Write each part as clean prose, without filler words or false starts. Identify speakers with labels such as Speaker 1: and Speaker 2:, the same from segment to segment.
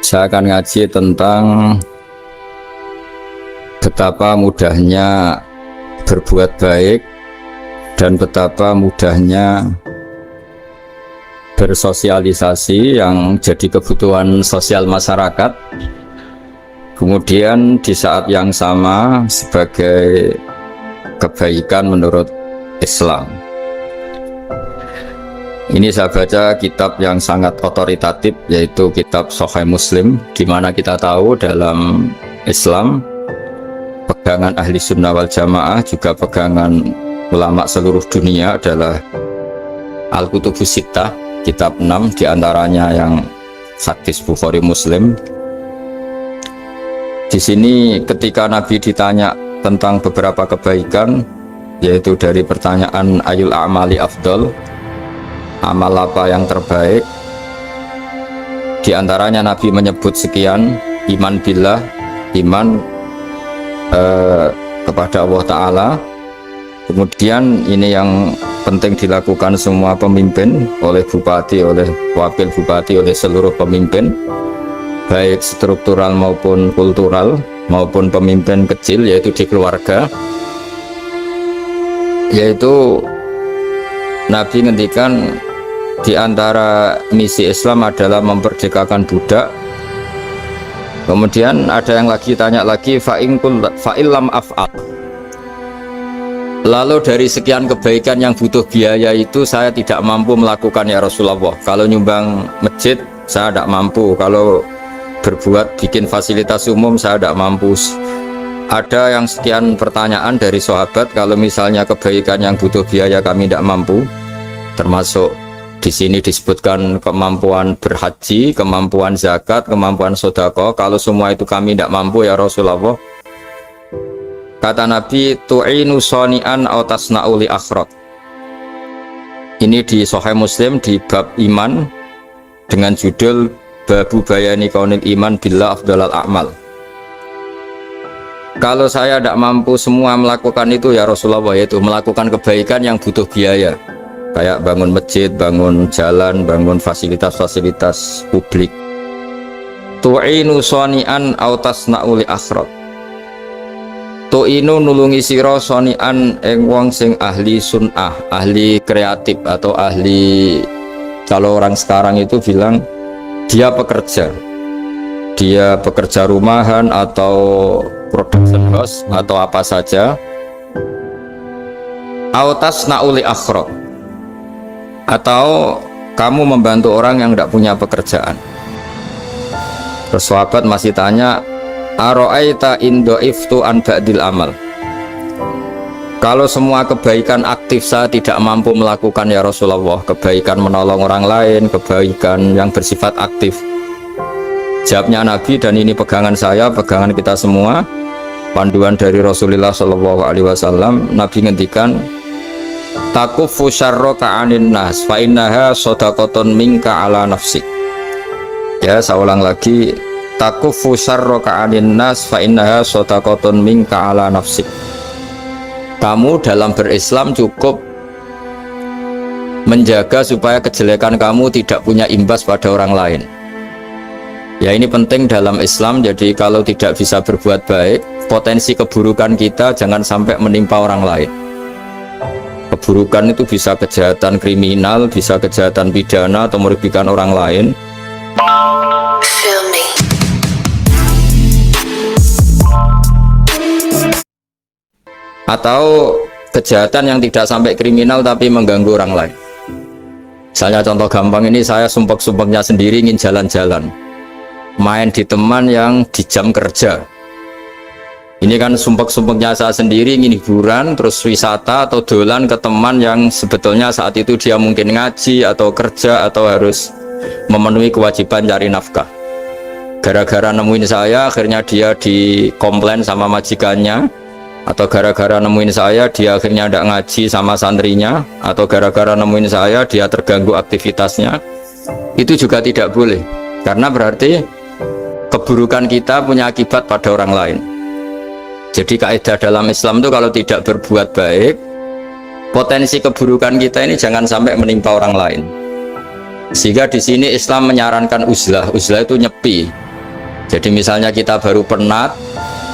Speaker 1: Saya akan ngaji tentang betapa mudahnya berbuat baik dan betapa mudahnya bersosialisasi yang jadi kebutuhan sosial masyarakat. Kemudian di saat yang sama sebagai kebaikan menurut Islam. Ini saya baca kitab yang sangat otoritatif, yaitu kitab Sahih Muslim, di mana kita tahu dalam Islam pegangan ahli sunnah wal jamaah, juga pegangan ulama seluruh dunia adalah Al-Kutubus Sittah, kitab 6 diantaranya yang hadis Bukhari Muslim. Di sini ketika Nabi ditanya tentang beberapa kebaikan, yaitu dari pertanyaan ayul a'mali afdol, amal apa yang terbaik, di antaranya Nabi menyebut sekian: iman billah, iman kepada Allah Ta'ala. Kemudian ini yang penting dilakukan semua pemimpin, oleh bupati, oleh wakil bupati, oleh seluruh pemimpin, baik struktural maupun kultural, maupun pemimpin kecil, yaitu di keluarga. Yaitu Nabi ngendikan di antara misi Islam adalah memerdekakan budak. Kemudian ada yang lagi tanya lagi, fa'illam af'al, lalu dari sekian kebaikan yang butuh biaya itu saya tidak mampu melakukan ya Rasulullah. Kalau nyumbang masjid saya tidak mampu, kalau berbuat bikin fasilitas umum saya tidak mampu. Ada yang sekian pertanyaan dari sahabat, kalau misalnya kebaikan yang butuh biaya kami tidak mampu, termasuk di sini disebutkan kemampuan berhaji, kemampuan zakat, kemampuan sedekah. Kalau semua itu kami tidak mampu ya Rasulullah. Kata Nabi, tu'inu shani'an aw tasna'u li akhirat. Ini di Sahih Muslim di bab iman dengan judul Babu bayani kaunil iman billah afdalal a'mal. Kalau saya tidak mampu semua melakukan itu ya Rasulullah, yaitu melakukan kebaikan yang butuh biaya, kayak bangun masjid, bangun jalan, bangun fasilitas-fasilitas publik. Tu'inu shani'an aw tasna'u li akhirat. Tu'inu nulungi sira shani'an ing wong sing ahli sunnah, ahli kreatif, atau ahli, kalau orang sekarang itu bilang dia pekerja rumahan atau production house atau apa saja. Aw tasna'u li akhirat, atau kamu membantu orang yang tidak punya pekerjaan. Terus sahabat masih tanya, aro'aita indo'iftu an ba'dil amal, kalau semua kebaikan aktif saya tidak mampu melakukan ya Rasulullah, kebaikan menolong orang lain, kebaikan yang bersifat aktif. Jawabnya Nabi, dan ini pegangan saya, pegangan kita semua, panduan dari Rasulullah SAW. Nabi ngendikan, takufu syarroka anin nas fa innaha sodakotun minka ala nafsik. Ya, saya ulang lagi, takufu syarroka anin nas fa innaha sodakotun minka ala nafsik. Kamu dalam berislam cukup menjaga supaya kejelekan kamu tidak punya imbas pada orang lain. Ya, ini penting dalam Islam. Jadi kalau tidak bisa berbuat baik, potensi keburukan kita jangan sampai menimpa orang lain. Keburukan itu bisa kejahatan kriminal, bisa kejahatan pidana, atau merugikan orang lain. Atau kejahatan yang tidak sampai kriminal tapi mengganggu orang lain. Misalnya contoh gampang ini, saya sumpek-sumpeknya sendiri ingin jalan-jalan, main di teman yang di jam kerja. Ini kan sumpek-sumpeknya saya sendiri ingin hiburan, terus wisata atau dolan ke teman yang sebetulnya saat itu dia mungkin ngaji atau kerja atau harus memenuhi kewajiban cari nafkah. Gara-gara nemuin saya akhirnya dia dikomplain sama majikannya, atau gara-gara nemuin saya dia akhirnya tidak ngaji sama santrinya, atau gara-gara nemuin saya dia terganggu aktivitasnya. Itu juga tidak boleh, karena berarti keburukan kita punya akibat pada orang lain. Jadi kaidah dalam Islam itu kalau tidak berbuat baik, potensi keburukan kita ini jangan sampai menimpa orang lain. Sehingga di sini Islam menyarankan uzlah. Uzlah itu nyepi. Jadi misalnya kita baru penat,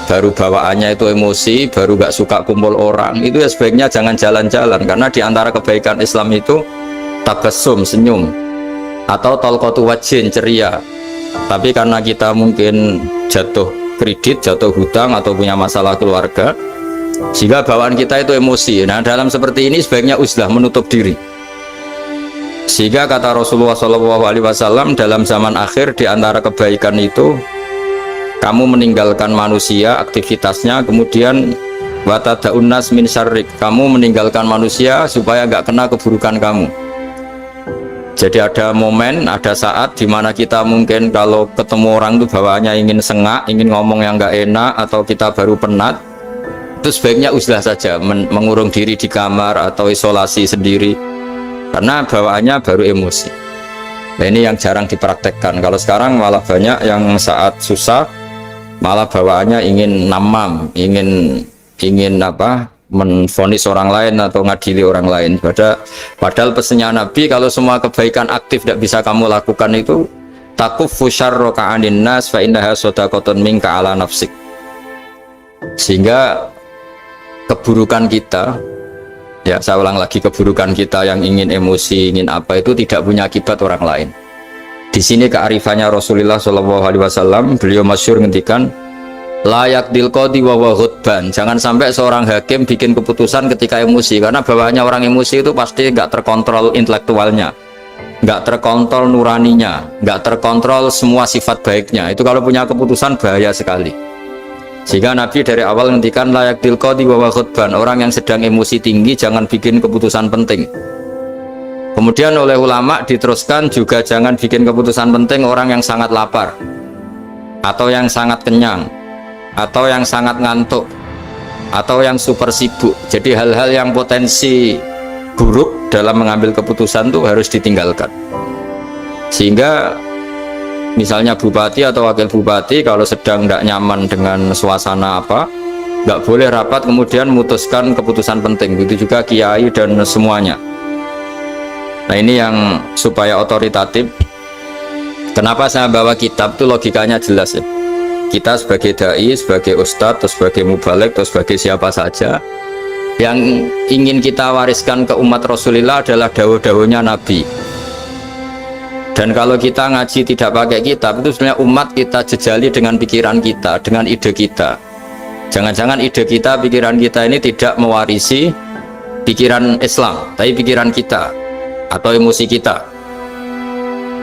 Speaker 1: baru bawaannya itu emosi, baru gak suka kumpul orang, itu ya sebaiknya jangan jalan-jalan, karena diantara kebaikan Islam itu tabassum, senyum, atau talqatu wajhin, ceria. Tapi karena kita mungkin jatuh kredit, jatuh hutang, atau punya masalah keluarga, sehingga bawaan kita itu emosi. Nah, dalam seperti ini sebaiknya uzlah, menutup diri. Sehingga kata Rasulullah SAW, dalam zaman akhir diantara kebaikan itu kamu meninggalkan manusia aktivitasnya, kemudian watadaun nas min syarrik, kamu meninggalkan manusia supaya nggak kena keburukan kamu. Jadi ada momen, ada saat dimana kita mungkin kalau ketemu orang itu bawaannya ingin sengak, ingin ngomong yang nggak enak, atau kita baru penat, itu sebaiknya uzlah saja, mengurung diri di kamar atau isolasi sendiri, karena bawaannya baru emosi. Nah, ini yang jarang dipraktekkan. Kalau sekarang malah banyak yang saat susah malah bawaannya ingin namam, ingin apa, menvonis orang lain atau ngadili orang lain. Padahal pesannya Nabi, kalau semua kebaikan aktif tidak bisa kamu lakukan itu, takuffu syarraka 'anin nas fa innaha shadaqatun minka 'ala nafsik. Sehingga keburukan kita, ya saya ulang lagi, keburukan kita yang ingin emosi, ingin apa, itu tidak punya akibat orang lain. Di sini kearifannya Rasulullah SAW, beliau masyhur ngendikan, layak dilqodi wa ghadban. Jangan sampai seorang hakim bikin keputusan ketika emosi, karena bawaannya orang emosi itu pasti nggak terkontrol intelektualnya, nggak terkontrol nuraninya, nggak terkontrol semua sifat baiknya. Itu kalau punya keputusan bahaya sekali. Sehingga Nabi dari awal ngendikan layak dilqodi wa ghadban, orang yang sedang emosi tinggi jangan bikin keputusan penting. Kemudian oleh ulama diteruskan juga jangan bikin keputusan penting orang yang sangat lapar, atau yang sangat kenyang, atau yang sangat ngantuk, atau yang super sibuk. Jadi hal-hal yang potensi buruk dalam mengambil keputusan itu harus ditinggalkan. Sehingga misalnya bupati atau wakil bupati kalau sedang tidak nyaman dengan suasana apa, nggak boleh rapat kemudian memutuskan keputusan penting. Begitu juga kiai dan semuanya. Nah, ini yang supaya otoritatif. Kenapa saya bawa kitab itu logikanya jelas ya. Kita sebagai dai, sebagai ustadz, atau sebagai mubalek, atau sebagai siapa saja, yang ingin kita wariskan ke umat Rasulullah adalah dawuh-dawuhnya Nabi. Dan kalau kita ngaji tidak pakai kitab, itu sebenarnya umat kita jejali dengan pikiran kita, dengan ide kita. Jangan-jangan ide kita, pikiran kita ini tidak mewarisi pikiran Islam, tapi pikiran kita atau emosi kita.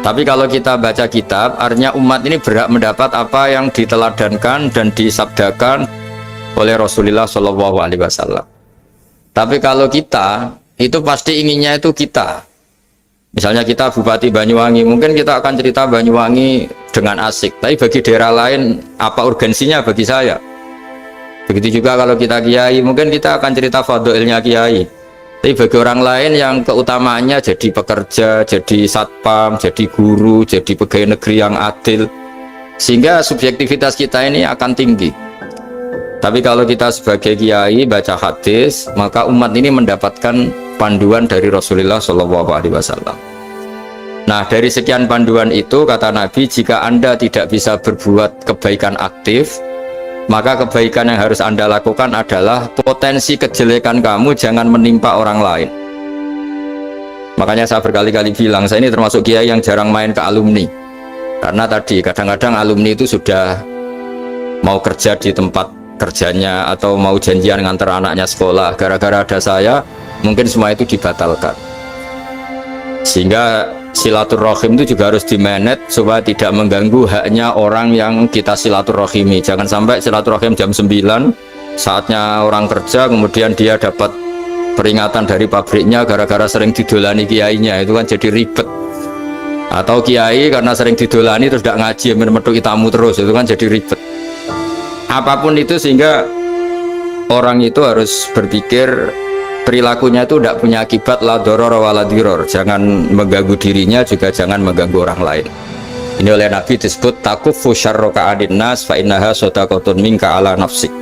Speaker 1: Tapi kalau kita baca kitab, artinya umat ini berhak mendapat apa yang diteladankan dan disabdakan oleh Rasulullah SAW. Tapi kalau kita, itu pasti inginnya itu kita. Misalnya kita Bupati Banyuwangi, mungkin kita akan cerita Banyuwangi dengan asik, tapi bagi daerah lain apa urgensinya bagi saya. Begitu juga kalau kita kiai, mungkin kita akan cerita fadhilnya kiai, tapi bagi orang lain yang keutamaannya jadi pekerja, jadi satpam, jadi guru, jadi pegawai negeri yang adil, sehingga subjektivitas kita ini akan tinggi. Tapi kalau kita sebagai kiai baca hadis, maka umat ini mendapatkan panduan dari Rasulullah SAW. Nah, dari sekian panduan itu kata Nabi, jika Anda tidak bisa berbuat kebaikan aktif, maka kebaikan yang harus Anda lakukan adalah potensi kejelekan kamu jangan menimpa orang lain. Makanya saya berkali-kali bilang, saya ini termasuk kiai yang jarang main ke alumni, karena tadi kadang-kadang alumni itu sudah mau kerja di tempat kerjanya atau mau janjian nganter anaknya sekolah, gara-gara ada saya mungkin semua itu dibatalkan. Sehingga silaturahim itu juga harus dimanage supaya tidak mengganggu haknya orang yang kita silaturahimi. Jangan sampai silaturahim jam 9, saatnya orang kerja, kemudian dia dapat peringatan dari pabriknya gara-gara sering didolani kiainya, itu kan jadi ribet. Atau kiai karena sering didolani terus tidak ngaji, metu tamu terus, itu kan jadi ribet. Apapun itu, sehingga orang itu harus berpikir perilakunya itu tidak punya akibat la doror wala diror, jangan mengganggu dirinya juga jangan mengganggu orang lain. Ini oleh Nabi disebut takuffu syarraka 'anin nas fa innaha shadaqatun minka 'ala nafsik.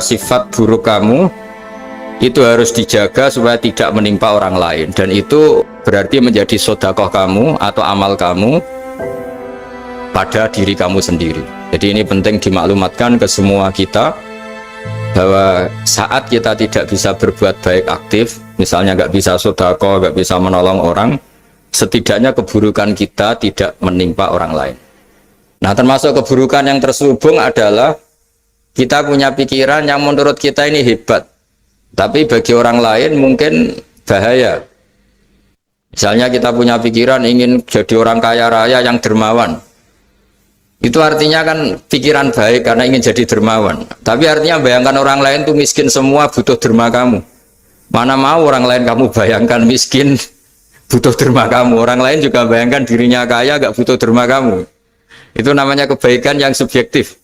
Speaker 1: Sifat buruk kamu itu harus dijaga supaya tidak menimpa orang lain, dan itu berarti menjadi sedekah kamu atau amal kamu pada diri kamu sendiri. Jadi ini penting dimaklumatkan ke semua kita bahwa saat kita tidak bisa berbuat baik aktif, misalnya nggak bisa sedekah, nggak bisa menolong orang, setidaknya keburukan kita tidak menimpa orang lain. Nah, termasuk keburukan yang terselubung adalah kita punya pikiran yang menurut kita ini hebat, tapi bagi orang lain mungkin bahaya. Misalnya kita punya pikiran ingin jadi orang kaya raya yang dermawan. Itu artinya kan pikiran baik karena ingin jadi dermawan. Tapi artinya bayangkan orang lain tuh miskin semua butuh derma kamu. Mana mau orang lain kamu bayangkan miskin butuh derma kamu. Orang lain juga bayangkan dirinya kaya gak butuh derma kamu. Itu namanya kebaikan yang subjektif.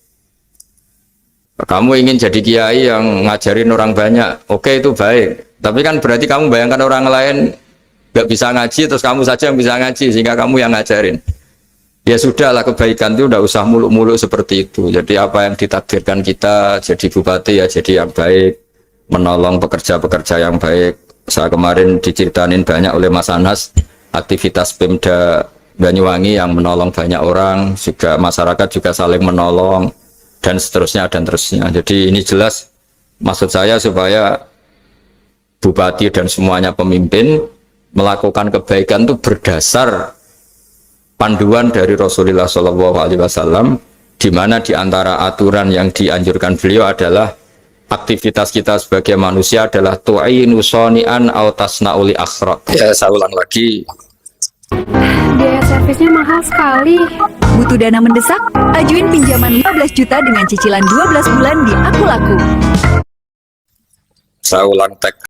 Speaker 1: Kamu ingin jadi kiai yang ngajarin orang banyak. Oke, itu baik. Tapi kan berarti kamu bayangkan orang lain gak bisa ngaji, terus kamu saja yang bisa ngaji, sehingga kamu yang ngajarin. Ya sudahlah, kebaikan itu udah usah muluk-muluk seperti itu. Jadi apa yang ditakdirkan kita jadi bupati ya jadi yang baik, menolong pekerja-pekerja yang baik. Saya kemarin diceritain banyak oleh Mas Anas, aktivitas Pemda Banyuwangi yang menolong banyak orang, juga masyarakat juga saling menolong, dan seterusnya dan terusnya. Jadi ini jelas maksud saya supaya bupati dan semuanya pemimpin melakukan kebaikan itu berdasar panduan dari Rasulullah SAW, di mana di antara aturan yang dianjurkan beliau adalah aktivitas kita sebagai manusia adalah tu'inu soni'an au tasna'uli akhraq. Ya, saya ulang lagi.
Speaker 2: Biaya servisnya mahal sekali.
Speaker 3: Butuh dana mendesak? Ajuin pinjaman 15 juta dengan cicilan 12 bulan di Aku Laku.
Speaker 1: Saya ulang teks.